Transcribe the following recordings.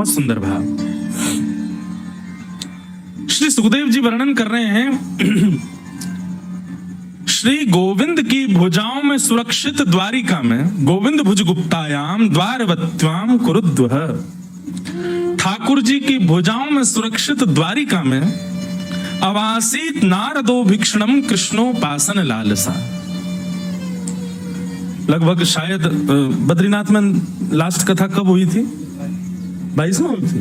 बहुत सुंदर भाव। श्री सुखदेव जी वर्णन कर रहे हैं, श्री गोविंद की भुजाओं में सुरक्षित द्वारिका में गोविंद भुज गुप्तायाम द्वारवत्वाम कुरुद्वः। ठाकुर जी की भुजाओं में सुरक्षित द्वारिका में अवासीत नारदो भिक्षणम कृष्णोपासन लालसा। लगभग शायद बद्रीनाथ में लास्ट कथा कब हुई थी? 22 में हुई थी।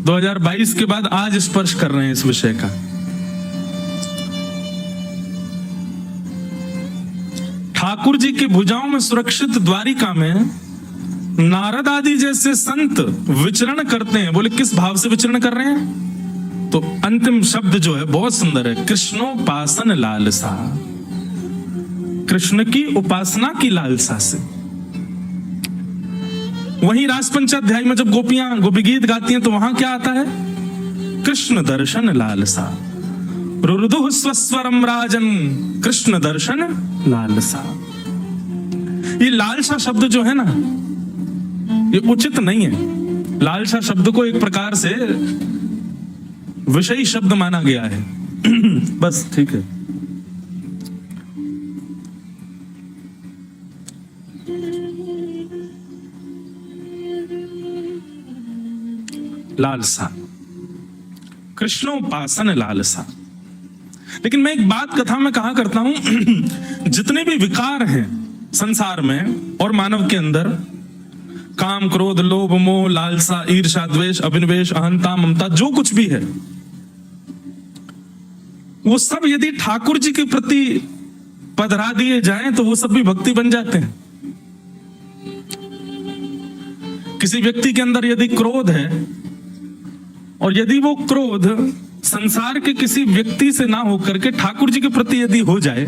2022 के बाद आज स्पर्श कर रहे हैं इस विषय का। ठाकुर जी की भुजाओं में सुरक्षित द्वारिका में नारद आदि जैसे संत विचरण करते हैं। बोले किस भाव से विचरण कर रहे हैं? तो अंतिम शब्द जो है बहुत सुंदर है, कृष्णोपासन लालसा। कृष्ण की उपासना की लालसा से। वहीं रासपंचाध्याय में जब गोपियां गोपी गीत गाती हैं तो वहां क्या आता है? कृष्ण दर्शन लालसा। रुरुदुः स्वस्वरम राजन कृष्ण दर्शन लालसा। ये लालसा शब्द जो है ना, ये उचित नहीं है। लालसा शब्द को एक प्रकार से विषयी शब्द माना गया है। बस ठीक है। लालसा, कृष्णोपासन लालसा। लेकिन मैं एक बात कथा में कहा करता हूं, जितने भी विकार हैं संसार में और मानव के अंदर, काम क्रोध लोभ मोह लालसा ईर्ष्या द्वेष अभिनिवेश अहंता ममता, जो कुछ भी है वो सब यदि ठाकुर जी के प्रति पधरा दिए जाएं तो वो सब भी भक्ति बन जाते हैं। किसी व्यक्ति के अंदर यदि क्रोध है और यदि वो क्रोध संसार के किसी व्यक्ति से ना होकर के ठाकुर जी के प्रति यदि हो जाए,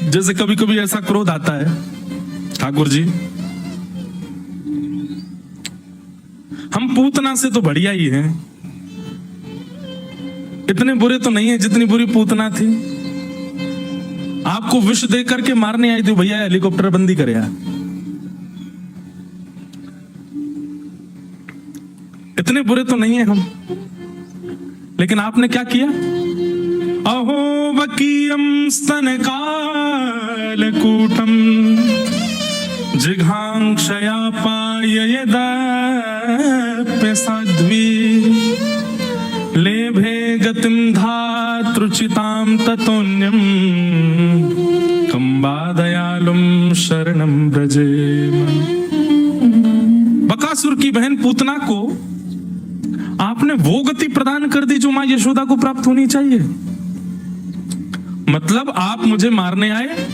जैसे कभी कभी ऐसा क्रोध आता है, ठाकुर जी हम पूतना से तो बढ़िया ही हैं, इतने बुरे तो नहीं है जितनी बुरी पूतना थी। आपको विष दे करके मारने आई थी, भैया हेलीकॉप्टर बंदी करे यार, इतने बुरे तो नहीं है हम। लेकिन आपने क्या किया? अहो वकीयम स्तन कालकूटम जिघांक्षया पाययदाप्य साध्वी लेभे गतिम धातृचिताम ततोन्यम कंबादयालुम शरणम ब्रजेम। बकासुर की बहन पूतना को आपने वो गति प्रदान कर दी जो मां यशोदा को प्राप्त होनी चाहिए। मतलब आप मुझे मारने आए,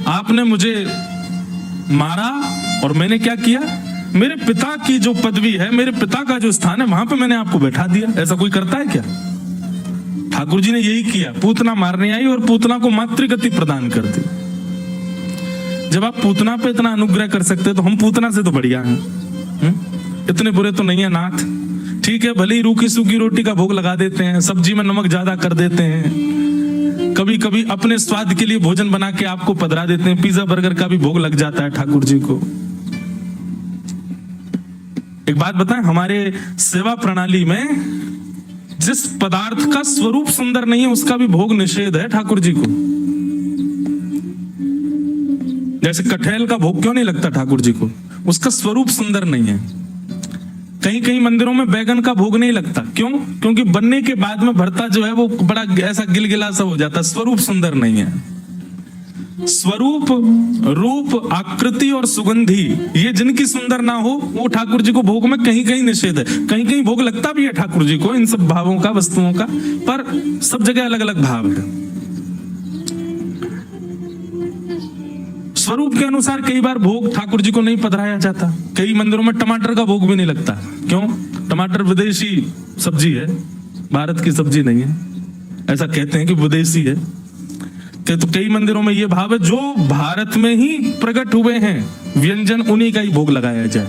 आपने मुझे मारा और मैंने क्या किया? मेरे पिता की जो पदवी है, मेरे पिता का जो स्थान है, वहां पे मैंने आपको बैठा दिया। ऐसा कोई करता है क्या? ठाकुर जी ने यही किया। पूतना मारने आई और पूतना को मातृगति प्रदान कर दी। जब आप पूतना पे इतना अनुग्रह कर सकते तो हम पूतना से तो बढ़िया हैं, इतने बुरे तो नहीं है नाथ। ठीक है, भले ही रूखी सूखी रोटी का भोग लगा देते हैं, सब्जी में नमक ज्यादा कर देते हैं, कभी कभी अपने स्वाद के लिए भोजन बना के आपको पधरा देते हैं, पिज्जा बर्गर का भी भोग लग जाता है ठाकुर जी को। एक बात बताएं, हमारे सेवा प्रणाली में जिस पदार्थ का स्वरूप सुंदर नहीं है उसका भी भोग निषेध है ठाकुर जी को। जैसे कटहल का भोग क्यों नहीं लगता ठाकुर जी को? उसका स्वरूप सुंदर नहीं है। कहीं कहीं मंदिरों में बैगन का भोग नहीं लगता, क्यों? क्योंकि बनने के बाद में भरता जो है वो बड़ा ऐसा गिलगिला सा हो जाता, स्वरूप सुंदर नहीं है। स्वरूप, रूप, आकृति और सुगंधी, ये जिनकी सुंदर ना हो वो ठाकुर जी को भोग में कहीं कहीं निषेध है। कहीं कहीं भोग लगता भी है ठाकुर जी को इन सब भावों का, वस्तुओं का, पर सब जगह अलग अलग भाव है। स्वरूप के अनुसार कई बार भोग ठाकुर जी को नहीं पधराया जाता। कई मंदिरों में टमाटर का भोग भी नहीं लगता। क्यों? टमाटर विदेशी सब्जी है, भारत की सब्जी नहीं है। ऐसा कहते हैं कि विदेशी है। तो कई मंदिरों में यह भाव है जो भारत में ही प्रकट हुए हैं व्यंजन, उन्हीं का ही भोग लगाया जाए,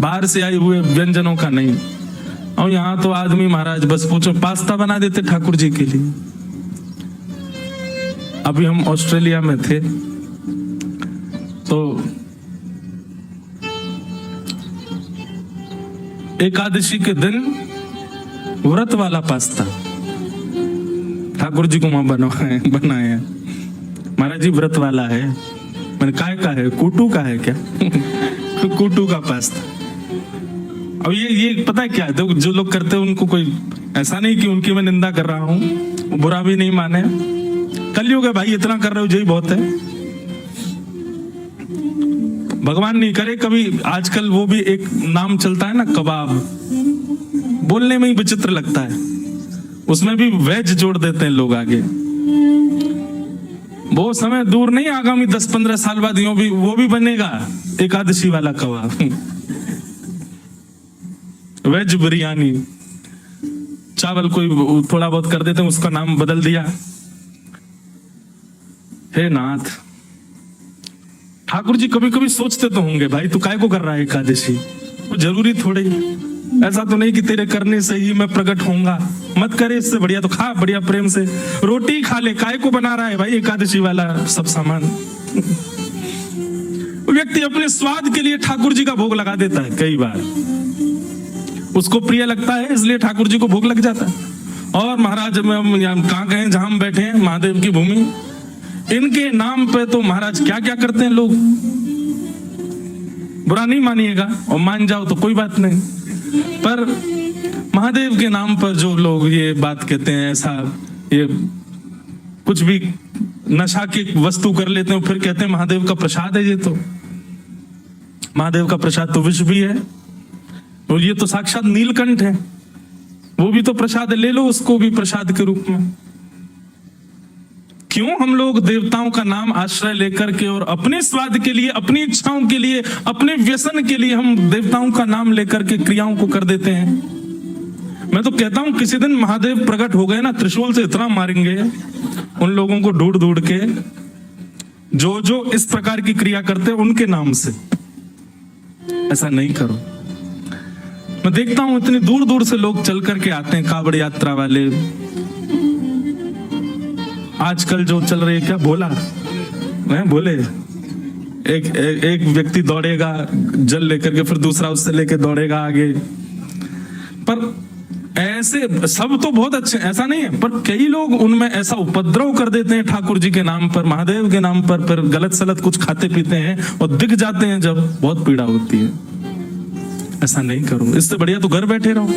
बाहर से आए हुए व्यंजनों का नहीं। और यहां तो आदमी महाराज बस पूछो पास्ता बना देते ठाकुर जी के लिए। अभी हम ऑस्ट्रेलिया में थे तो एकादशी के दिन व्रत वाला पास्ता ठाकुर जी को वहां बनाया है। महाराज जी व्रत वाला है। मैंने काय का है? कूटू का है क्या? कूटू का पास्ता। अब ये पता है क्या है? तो जो लोग करते हैं उनको कोई ऐसा नहीं कि उनकी मैं निंदा कर रहा हूं, बुरा भी नहीं माने। कलयुग है भाई, इतना कर रहे हो यही बहुत है। भगवान नहीं करे कभी। आजकल वो भी एक नाम चलता है ना, कबाब, बोलने में ही विचित्र लगता है, उसमें भी वेज जोड़ देते हैं लोग आगे। वो समय दूर नहीं, आगामी 10-15 साल बाद वो भी बनेगा एकादशी वाला कबाब। वेज बिरयानी, चावल कोई थोड़ा बहुत कर देते हैं, उसका नाम बदल दिया। हे नाथ, ठाकुर जी कभी कभी सोचते तो होंगे भाई तू काय को कर रहा है एकादशी? वो जरूरी थोड़े ही, ऐसा तो नहीं कि तेरे करने से ही मैं प्रकट होऊंगा। मत करे, इससे बढ़िया तो खा, बढ़िया प्रेम से रोटी खा ले। काय को बना रहा है भाई एकादशी वाला सब सामान? व्यक्ति अपने स्वाद के लिए ठाकुर जी का भोग लगा देता है। कई बार उसको प्रिय लगता है इसलिए ठाकुर जी को भोग लग जाता है। और महाराज हम कहाँ गए, जहां हम बैठे हैं महादेव की भूमि, इनके नाम पे तो महाराज क्या क्या करते हैं लोग। बुरा नहीं मानिएगा, और मान जाओ तो कोई बात नहीं, पर महादेव के नाम पर जो लोग ये बात कहते हैं, ऐसा ये कुछ भी नशा की वस्तु कर लेते हैं, फिर कहते हैं महादेव का प्रसाद है। ये तो महादेव का प्रसाद तो विष भी है, और ये तो साक्षात नीलकंठ है, वो भी तो प्रसाद है, ले लो उसको भी प्रसाद के रूप में। क्यों हम लोग देवताओं का नाम आश्रय लेकर के और अपने स्वाद के लिए, अपनी इच्छाओं के लिए, अपने व्यसन के लिए हम देवताओं का नाम लेकर के क्रियाओं को कर देते हैं? मैं तो कहता हूं किसी दिन महादेव प्रकट हो गए ना, त्रिशूल से इतना मारेंगे उन लोगों को ढूंढ ढूंढ के जो जो इस प्रकार की क्रिया करते हैं उनके नाम से। ऐसा नहीं करो। मैं देखता हूं इतनी दूर दूर से लोग चल करके आते हैं, कावड़ यात्रा वाले। आजकल जो चल रही है क्या, भोला मैं बोले, एक व्यक्ति दौड़ेगा जल लेकर के, फिर दूसरा उससे लेके दौड़ेगा आगे। पर ऐसे सब तो बहुत अच्छे, ऐसा नहीं है, पर कई लोग उनमें ऐसा उपद्रव कर देते हैं ठाकुर जी के नाम पर, महादेव के नाम पर, फिर गलत सलत कुछ खाते पीते हैं और दिख जाते हैं जब, बहुत पीड़ा होती है। ऐसा नहीं करो, इससे बढ़िया तो घर बैठे रहो।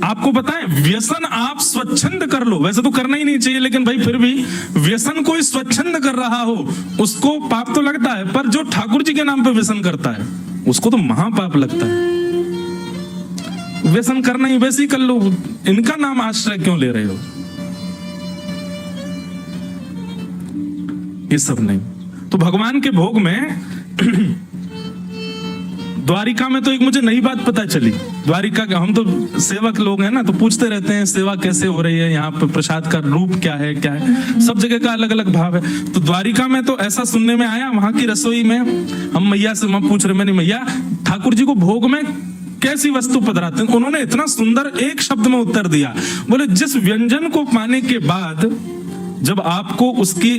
आपको पता है व्यसन आप स्वच्छंद कर लो, वैसे तो करना ही नहीं चाहिए, लेकिन भाई फिर भी व्यसन कोई स्वच्छंद कर रहा हो उसको पाप तो लगता है, पर जो ठाकुर जी के नाम पे व्यसन करता है उसको तो महापाप लगता है। व्यसन करना ही वैसे ही कर लो, इनका नाम आश्रय क्यों ले रहे हो? ये सब नहीं। तो भगवान के भोग में द्वारिका में तो एक मुझे नई बात पता चली। द्वारिका के, हम तो सेवक लोग हैं ना, तो पूछते रहते हैं सेवा कैसे हो रही है, यहाँ पे प्रसाद का रूप क्या है, क्या है, सब जगह का अलग अलग भाव है। तो द्वारिका में तो ऐसा सुनने में आया, वहां की रसोई में हम मैया से पूछ रहे, मैंने मैया ठाकुर जी को भोग में कैसी वस्तु पधराते हैं? उन्होंने इतना सुंदर एक शब्द में उत्तर दिया, बोले जिस व्यंजन को पाने के बाद जब आपको उसकी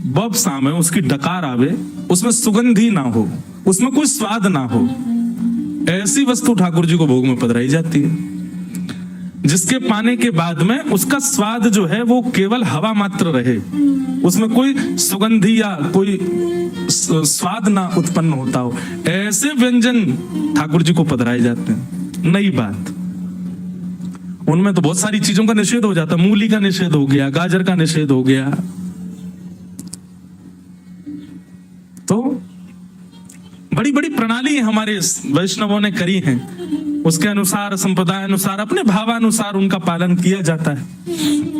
बब सामे, उसकी डकार आवे, उसमें सुगंधी ना हो, उसमें कोई स्वाद ना हो, ऐसी वस्तु ठाकुर जी को भोग में पधराई जाती है। जिसके पाने के बाद में उसका स्वाद जो है वो केवल हवा मात्र रहे, उसमें कोई सुगंधी या कोई स्वाद ना उत्पन्न होता हो, ऐसे व्यंजन ठाकुर जी को पधराए जाते हैं। नई बात, उनमें तो बहुत सारी चीजों का निषेध हो जाता, मूली का निषेध हो गया, गाजर का निषेध हो गया। तो बड़ी बड़ी प्रणाली हमारे वैष्णवों ने करी है, उसके अनुसार संप्रदाय अनुसार अपने भावानुसार उनका पालन किया जाता है।